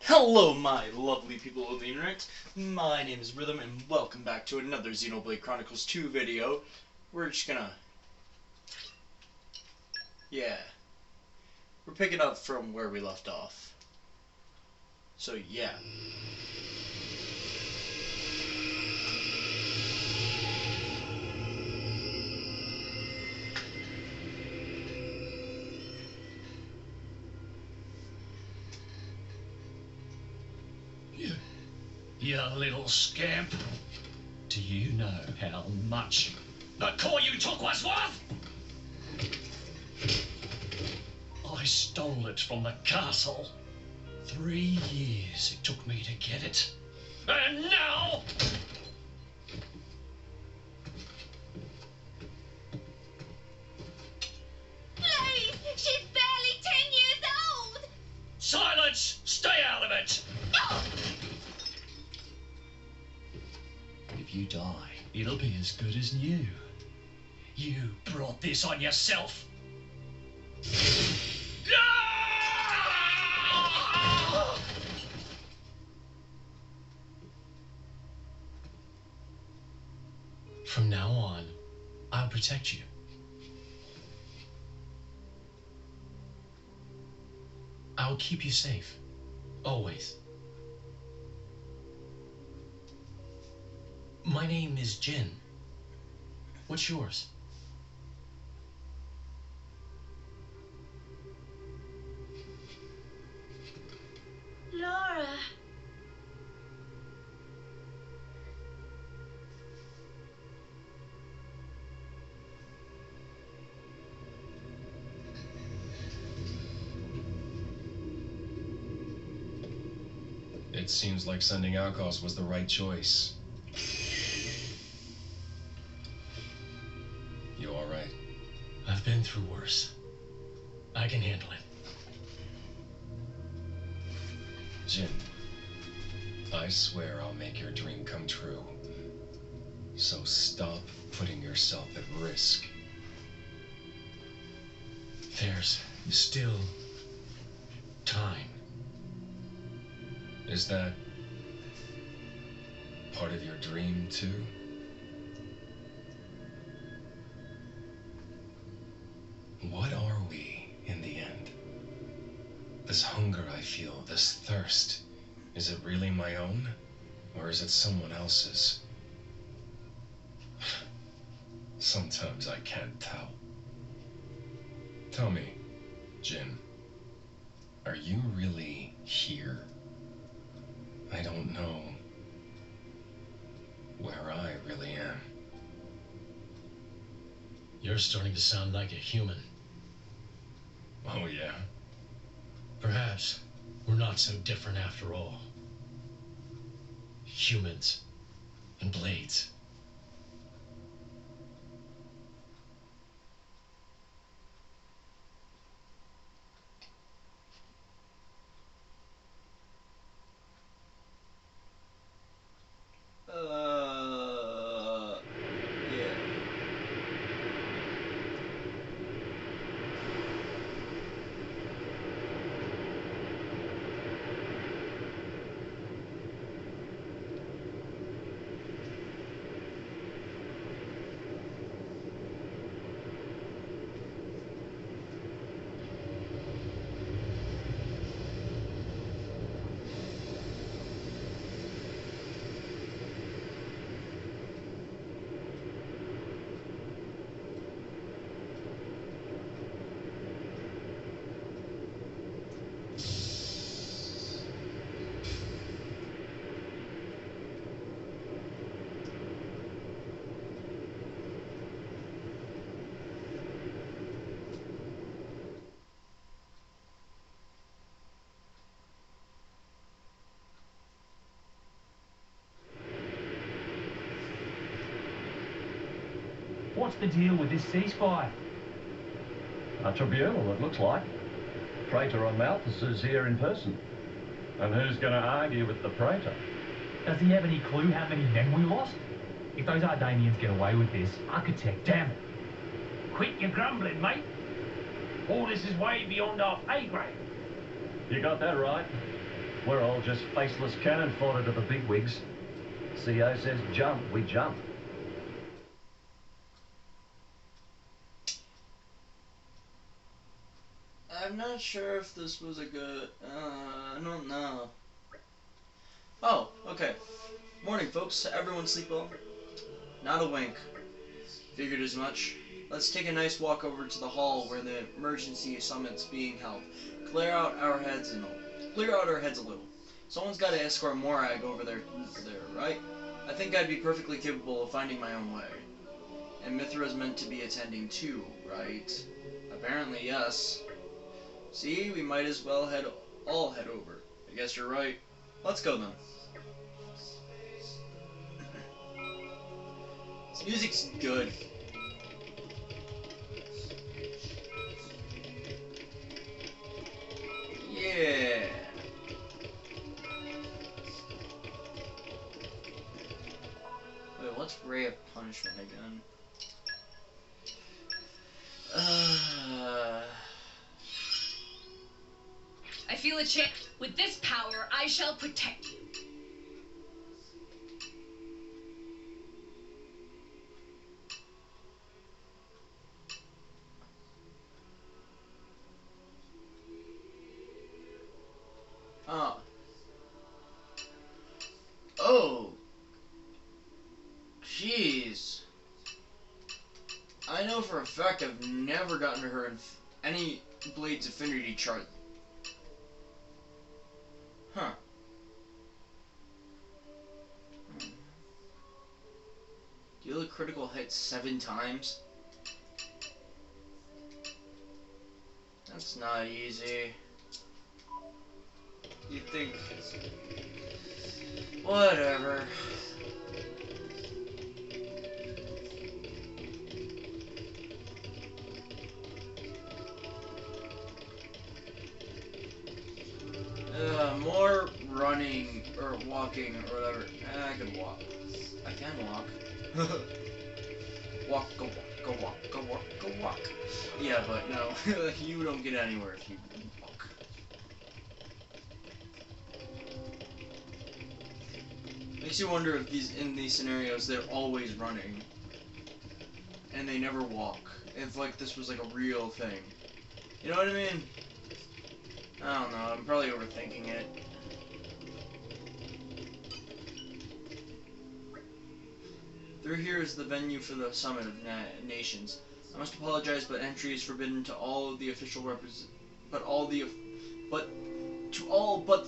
Hello, my lovely people on the internet. My name is Rhythm, and welcome back to another Xenoblade Chronicles 2 video. We're just gonna... yeah. We're picking up from where we left off. So, yeah. You little scamp. Do you know how much the core you took was worth? I stole it from the castle. 3 years it took me to get it. And now... Please! She's barely 10 years old! Silence! Stay out of it! Oh! If you die, it'll be as good as new. You brought this on yourself. From now on, I'll protect you. I'll keep you safe. Always. My name is Jin. What's yours? Laura. It seems like sending Alcos was the right choice. You all right? I've been through worse. I can handle it. Jin, I swear I'll make your dream come true. So stop putting yourself at risk. There's still time. Is that part of your dream, too? What are we, in the end? This hunger I feel, this thirst, is it really my own? Or is it someone else's? Sometimes I can't tell. Tell me, Jin, are you really here? I don't know where I really am. You're starting to sound like a human. Oh, yeah? Perhaps we're not so different after all. Humans and blades. Yeah. What's the deal with this ceasefire? A tribunal, it looks like. Praetor on Malthus is here in person. And who's going to argue with the Praetor? Does he have any clue how many men we lost? If those Ardanians get away with this, architect, damn it. Quit your grumbling, mate. All this is way beyond our pay grade. You got that right. We're all just faceless cannon fodder to the bigwigs. CO says jump, we jump. I'm not sure if this was a good... I don't know. Oh, okay. Morning, folks. Everyone sleep well? Not a wink. Figured as much. Let's take a nice walk over to the hall where the emergency summit's being held. Clear out our heads a little. Someone's got to escort Morag over there, right? I think I'd be perfectly capable of finding my own way. And Mithra's meant to be attending too, right? Apparently, yes. See, we might as well all head over. I guess you're right. Let's go then. This music's good. Yeah. Wait, what's Ray of Punishment again? I feel a chip. With this power, I shall protect you. Oh. Jeez. I know for a fact I've never gotten to her in any Blade's affinity chart. Huh. Deal a critical hit 7 times? That's not easy. You'd think... Whatever. More running, or walking, or whatever. I can walk. I can walk. Walk, go walk, go walk, go walk, go walk. Yeah, but no, you don't get anywhere if you walk. Makes you wonder if in these scenarios they're always running and they never walk. If like this was like a real thing. You know what I mean? I don't know, I'm probably overthinking it. Through here is the venue for the Summit of Nations. I must apologize, but entry is forbidden to all of the official but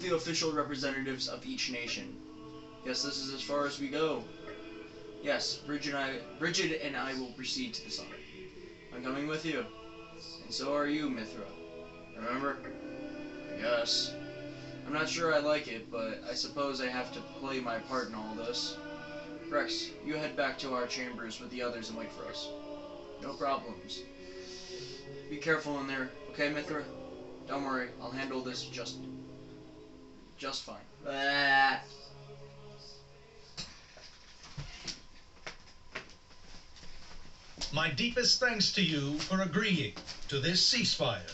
the official representatives of each nation. Guess this is as far as we go. Yes, Bridget and I will proceed to the summit. I'm coming with you. And so are you, Mithra. Remember? Yes. I'm not sure I like it, but I suppose I have to play my part in all this. Rex, you head back to our chambers with the others and wait for us. No problems. Be careful in there, okay, Mithra? Don't worry, I'll handle this just fine. Ah. My deepest thanks to you for agreeing to this ceasefire,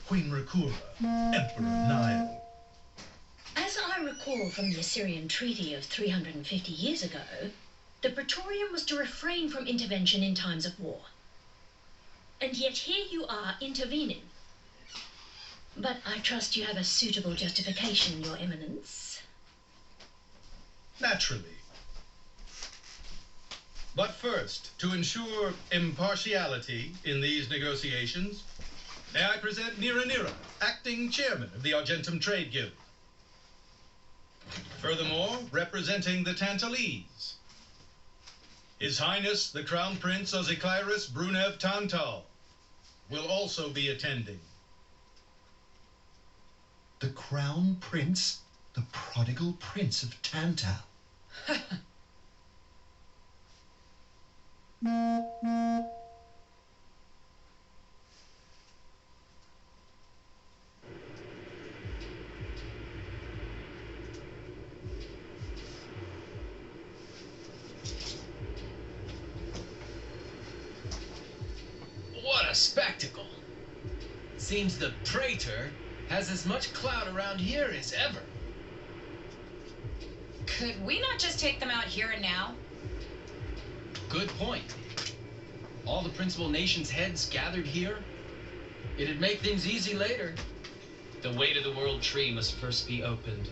Queen Rakura, Emperor Nile. As I recall from the Assyrian treaty of 350 years ago, the Praetorium was to refrain from intervention in times of war. And yet here you are intervening. But I trust you have a suitable justification, Your Eminence. Naturally. But first, to ensure impartiality in these negotiations, may I present Nira, acting chairman of the Argentum Trade Guild. Furthermore, representing the Tantalese, His Highness the Crown Prince Ozikairis Brunev Tantal will also be attending. The Crown Prince? The prodigal Prince of Tantal. What a spectacle! Seems the Praetor has as much clout around here as ever. Could we not just take them out here and now? Good point. All the principal nations' heads gathered here? It'd make things easy later. The way to the World Tree must first be opened.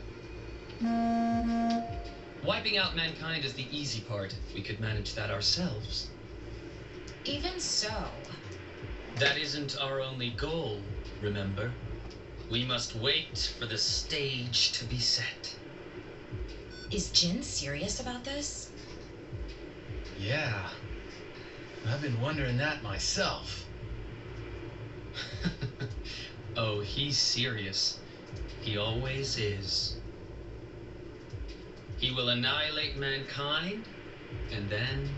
Wiping out mankind is the easy part. We could manage that ourselves. Even so. That isn't our only goal, remember? We must wait for the stage to be set. Is Jin serious about this? Yeah. I've been wondering that myself. Oh, he's serious. He always is. He will annihilate mankind, and then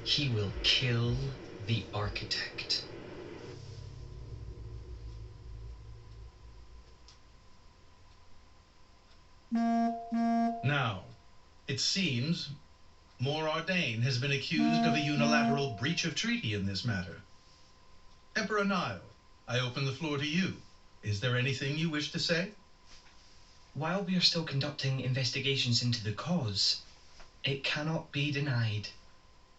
he will kill the architect. Now, it seems Mor Ardain has been accused of a unilateral breach of treaty in this matter. Emperor Nile, I open the floor to you. Is there anything you wish to say? While we are still conducting investigations into the cause, it cannot be denied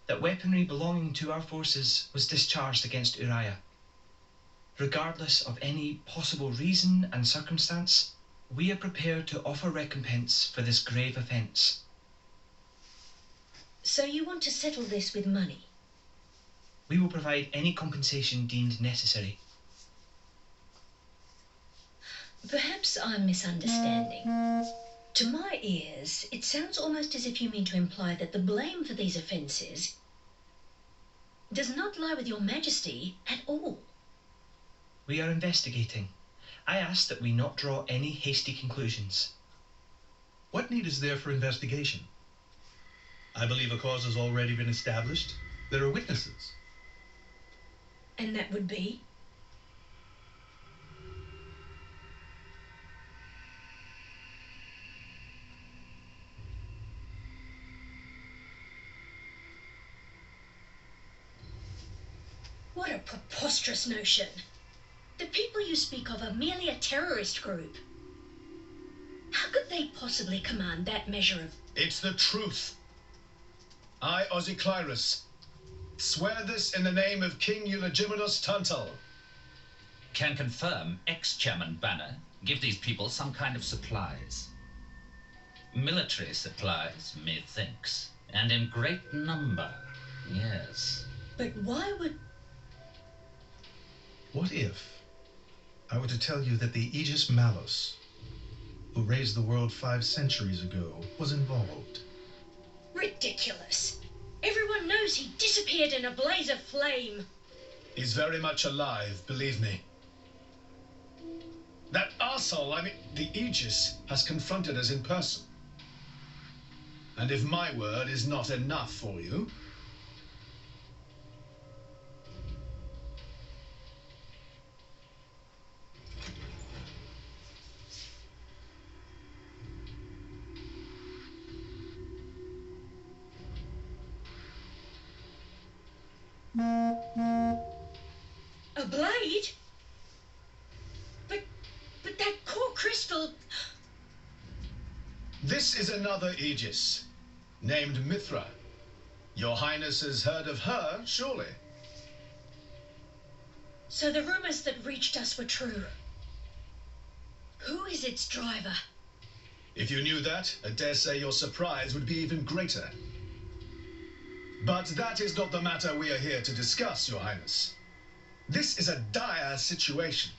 that weaponry belonging to our forces was discharged against Uriah. Regardless of any possible reason and circumstance, we are prepared to offer recompense for this grave offence. So you want to settle this with money? We will provide any compensation deemed necessary. Perhaps I'm misunderstanding. To my ears, it sounds almost as if you mean to imply that the blame for these offences does not lie with your majesty at all. We are investigating. I ask that we not draw any hasty conclusions. What need is there for investigation? I believe a cause has already been established. There are witnesses. And that would be? What a preposterous notion. The people you speak of are merely a terrorist group. How could they possibly command that measure of... It's the truth. I, Ozyclyrus, swear this in the name of King Eulogimenos Tantal. Can confirm ex-Chairman Banner give these people some kind of supplies. Military supplies, methinks, and in great number, yes. But why would... What if I were to tell you that the Aegis Malus, who raised the world 5 centuries ago, was involved? Ridiculous. Everyone knows he disappeared in a blaze of flame. He's very much alive, believe me. That arsehole, the Aegis, has confronted us in person. And if my word is not enough for you... A blade? But that core crystal... This is another Aegis, named Mithra. Your Highness has heard of her, surely? So the rumors that reached us were true. Who is its driver? If you knew that, I dare say your surprise would be even greater. But that is not the matter we are here to discuss, Your Highness. This is a dire situation.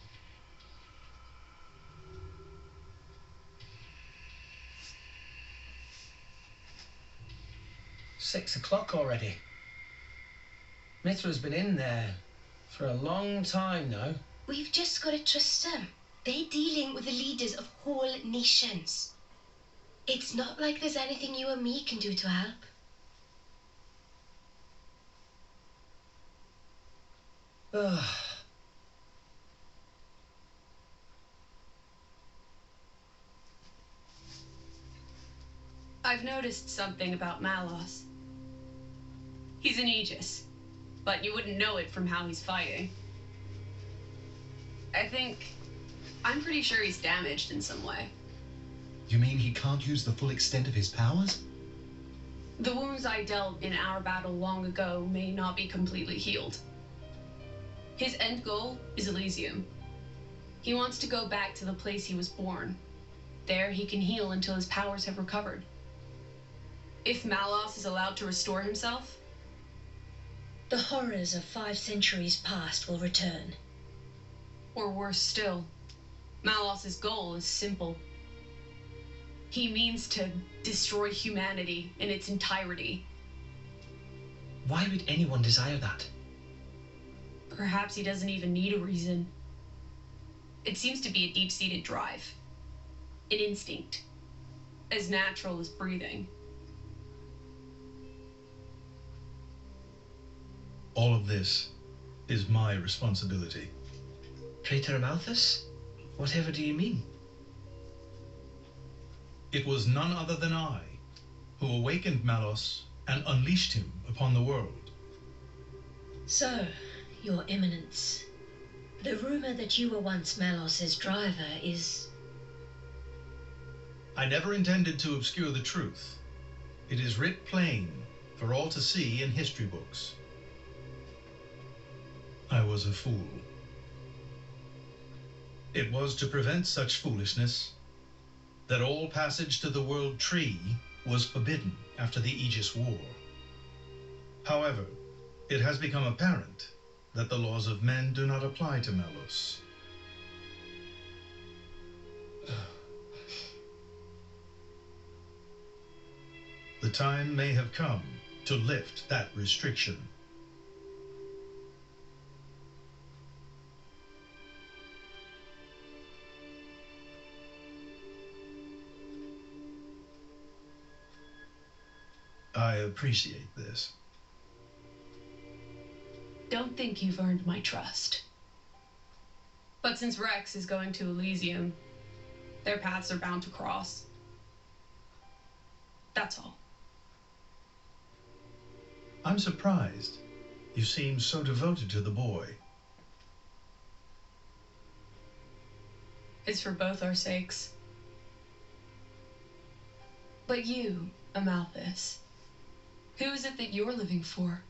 "6 o'clock already. Mithra's been in there for a long time now." We've just got to trust them. They're dealing with the leaders of whole nations. It's not like there's anything you or me can do to help. I've noticed something about Malos. He's an Aegis, but you wouldn't know it from how he's fighting. I'm pretty sure he's damaged in some way. You mean he can't use the full extent of his powers? The wounds I dealt in our battle long ago may not be completely healed. His end goal is Elysium. He wants to go back to the place he was born. There he can heal until his powers have recovered. If Malos is allowed to restore himself, the horrors of 5 centuries past will return. Or worse still, Malos's goal is simple. He means to destroy humanity in its entirety. Why would anyone desire that? Perhaps he doesn't even need a reason. It seems to be a deep-seated drive. An instinct. As natural as breathing. All of this is my responsibility. Praetor Amalthus? Whatever do you mean? It was none other than I who awakened Malos and unleashed him upon the world. So, Your Eminence, the rumor that you were once Malos's driver is... I never intended to obscure the truth. It is writ plain for all to see in history books. I was a fool. It was to prevent such foolishness that all passage to the World Tree was forbidden after the Aegis War. However, it has become apparent that the laws of men do not apply to Malos. The time may have come to lift that restriction. I appreciate this. Don't think you've earned my trust. But since Rex is going to Elysium, their paths are bound to cross. That's all. I'm surprised. You seem so devoted to the boy. It's for both our sakes. But you, Amalthus, who is it that you're living for?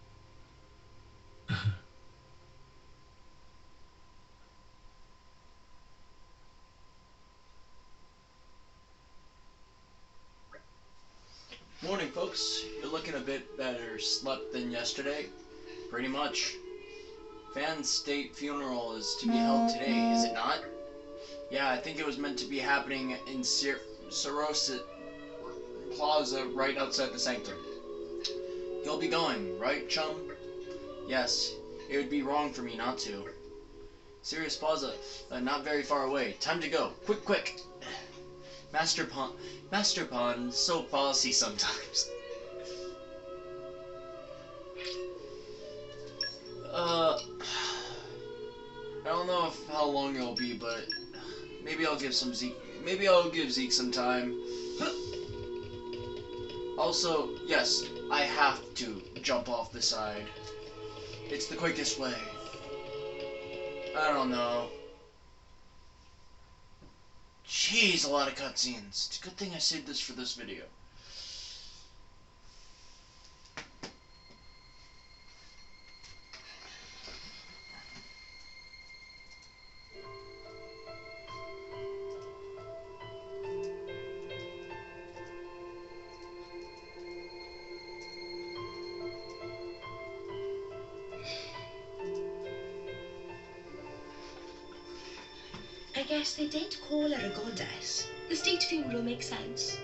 Morning, folks. You're looking a bit better slept than yesterday. Pretty much. Fan's state funeral is to be held today, is it not? Yeah, I think it was meant to be happening in Sarosit Plaza right outside the sanctum. You'll be going, right, chum? Yes, it would be wrong for me not to. Sirius Plaza, not very far away. Time to go. Quick, quick. Master Pawn, so bossy sometimes. I don't know how long it'll be, but maybe I'll give Zeke some time. Also, yes, I have to jump off the side. It's the quickest way. I don't know. Jeez, a lot of cutscenes. It's a good thing I saved this for this video. I guess they did call her a goddess. The state funeral makes sense.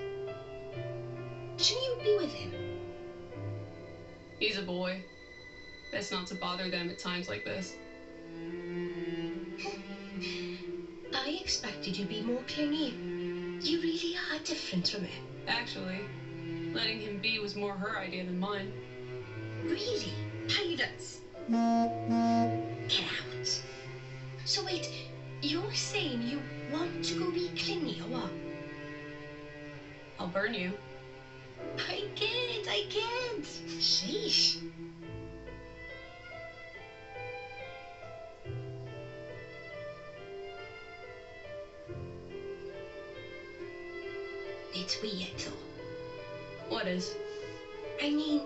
Shouldn't you be with him? He's a boy. Best not to bother them at times like this. I expected you to be more clingy. You really are different from him. Actually, letting him be was more her idea than mine. Really? Pirates? Get out. So wait, you're saying you want to go be clingy or what? I'll burn you. I can't. Sheesh. It's weird, though. What is? I mean,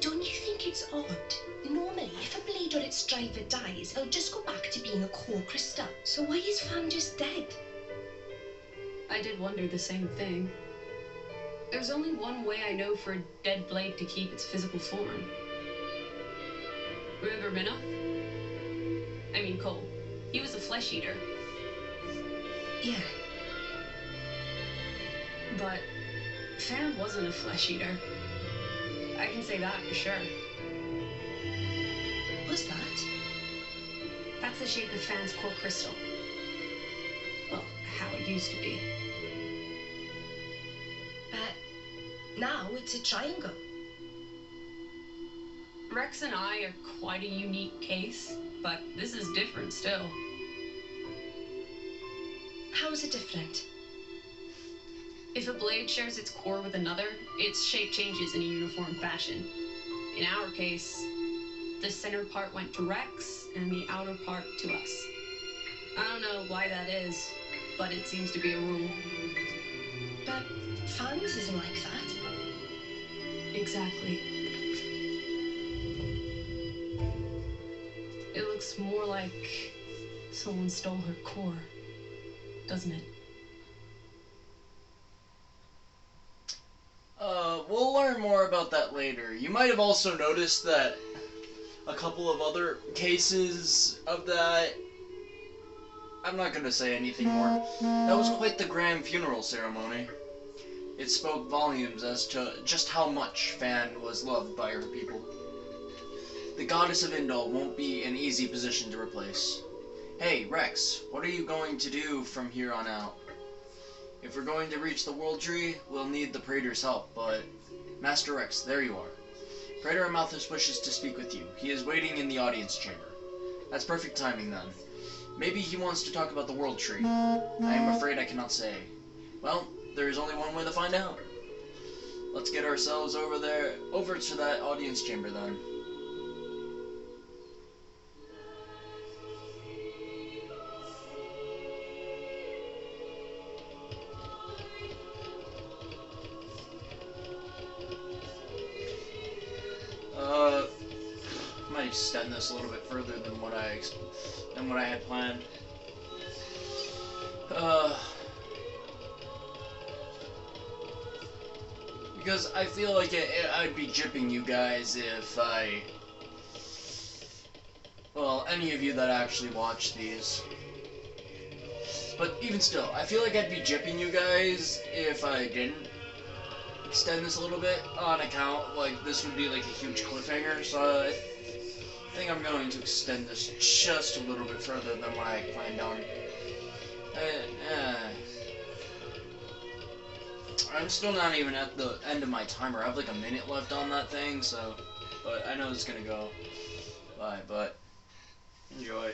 don't you think it's odd? Normally, if a blade or its driver dies, it'll just go back to being a core crystal. So why is Fan just dead? I did wonder the same thing. There's only one way I know for a dead blade to keep its physical form. Remember Minnow? I mean Cole. He was a flesh eater. Yeah. But Fan wasn't a flesh eater. I can say that for sure. What's that? That's the shape of Fan's core crystal. Well, how it used to be. But now it's a triangle. Rex and I are quite a unique case, but this is different still. How is it different? If a blade shares its core with another, its shape changes in a uniform fashion. In our case, the center part went to Rex and the outer part to us. I don't know why that is, but it seems to be a rule. But Fan's isn't like that. Exactly. It looks more like someone stole her core, doesn't it? We'll learn more about that later. You might have also noticed that a couple of other cases of that... I'm not gonna say anything more. That was quite the grand funeral ceremony. It spoke volumes as to just how much Fan was loved by her people. The goddess of Indol won't be an easy position to replace. Hey, Rex, what are you going to do from here on out? If we're going to reach the World Tree, we'll need the Praetor's help, but... Master Rex, there you are. Praetor Amalthus wishes to speak with you. He is waiting in the audience chamber. That's perfect timing, then. Maybe he wants to talk about the World Tree. I am afraid I cannot say. Well, there is only one way to find out. Let's get ourselves over to that audience chamber, then. Might extend this a little bit further than what I had planned. Because I feel like I'd be gypping you guys if well, any of you that actually watch these. But even still, I feel like I'd be gypping you guys if I didn't extend this a little bit on account, like, this would be like a huge cliffhanger, so I think I'm going to extend this just a little bit further than what I planned on. I'm still not even at the end of my timer. I have like a minute left on that thing, so, but I know it's gonna go by, but enjoy.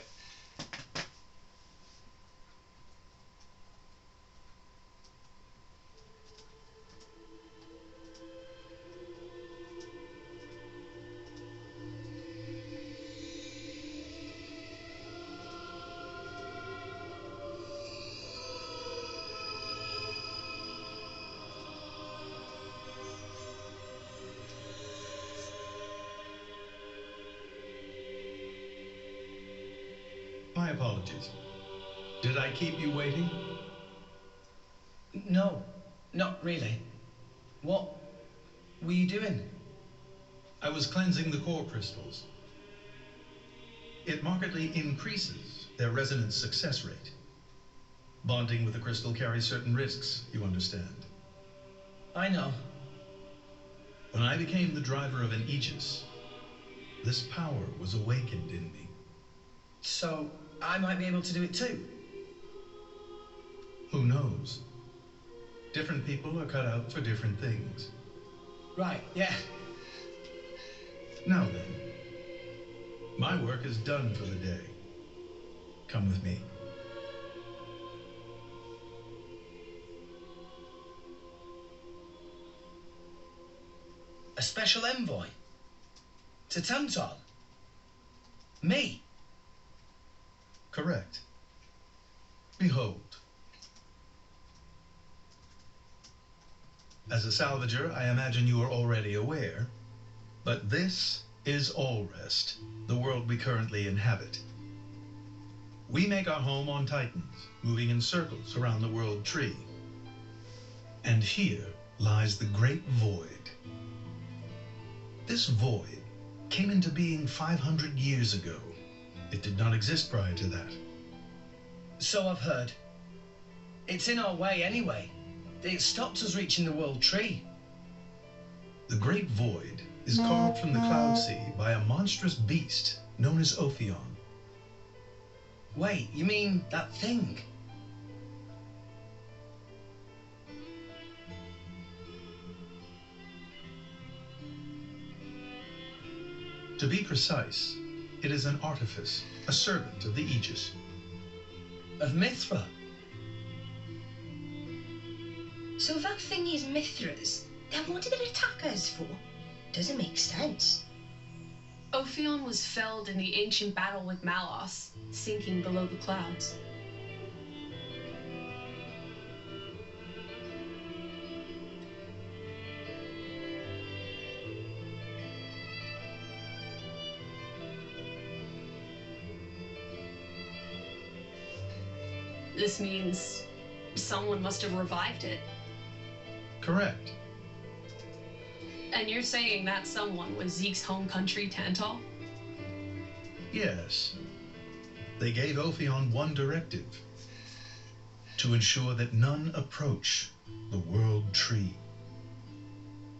My apologies. Did I keep you waiting? No, not really. What were you doing? I was cleansing the core crystals. It markedly increases their resonance success rate. Bonding with the crystal carries certain risks, you understand. I know. When I became the driver of an Aegis, this power was awakened in me. So I might be able to do it too? Who knows? Different people are cut out for different things. Right, yeah. Now then, my work is done for the day. Come with me. A special envoy? To Tantal? Me? Correct. Behold. As a salvager, I imagine you are already aware, but this is Allrest, the world we currently inhabit. We make our home on Titans, moving in circles around the world tree. And here lies the Great Void. This void came into being 500 years ago. It did not exist prior to that. So I've heard. It's in our way anyway. It stopped us reaching the world tree. The Great Void is carved from the Cloud Sea by a monstrous beast known as Ophion. Wait, you mean that thing? To be precise, it is an artifice, a servant of the Aegis. Of Mithra? So if that thing is Mithra's, then what did it attack us for? Doesn't make sense. Ophion was felled in the ancient battle with Malos, sinking below the clouds. This means someone must have revived it. Correct. And you're saying that someone was Zeke's home country, Tantal? Yes. They gave Ophion one directive: to ensure that none approach the World Tree.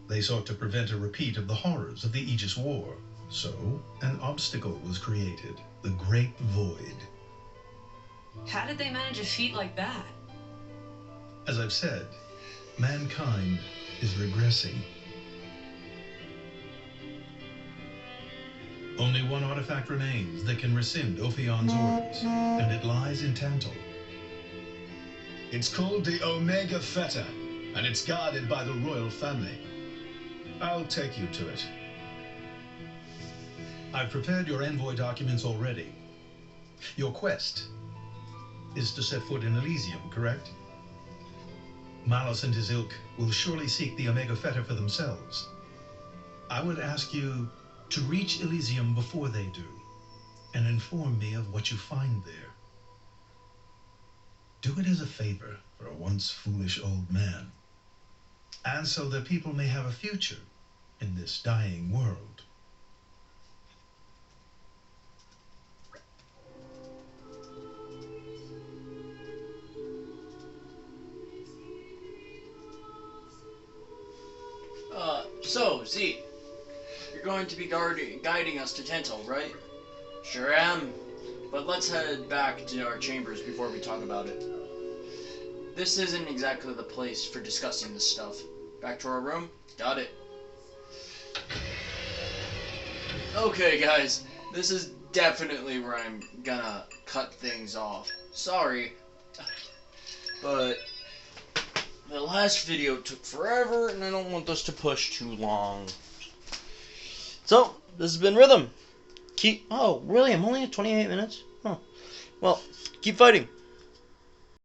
They sought to prevent a repeat of the horrors of the Aegis War, so an obstacle was created, the Great Void. How did they manage a feat like that? As I've said, mankind is regressing. Only one artifact remains that can rescind Ophion's orders, and it lies in Tantal. It's called the Omega Feta, and it's guarded by the royal family. I'll take you to it. I've prepared your envoy documents already. Your quest is to set foot in Elysium, correct? Malos and his ilk will surely seek the Omega Feta for themselves. I would ask you to reach Elysium before they do, and inform me of what you find there. Do it as a favor for a once foolish old man, and so that people may have a future in this dying world. So, Z, you're going to be guiding us to Tantal, right? Sure am. But let's head back to our chambers before we talk about it. This isn't exactly the place for discussing this stuff. Back to our room? Got it. Okay, guys. This is definitely where I'm gonna cut things off. Sorry. But the last video took forever, and I don't want this to push too long. So, this has been Rhythm. Oh, really? I'm only at 28 minutes? Huh. Well, keep fighting.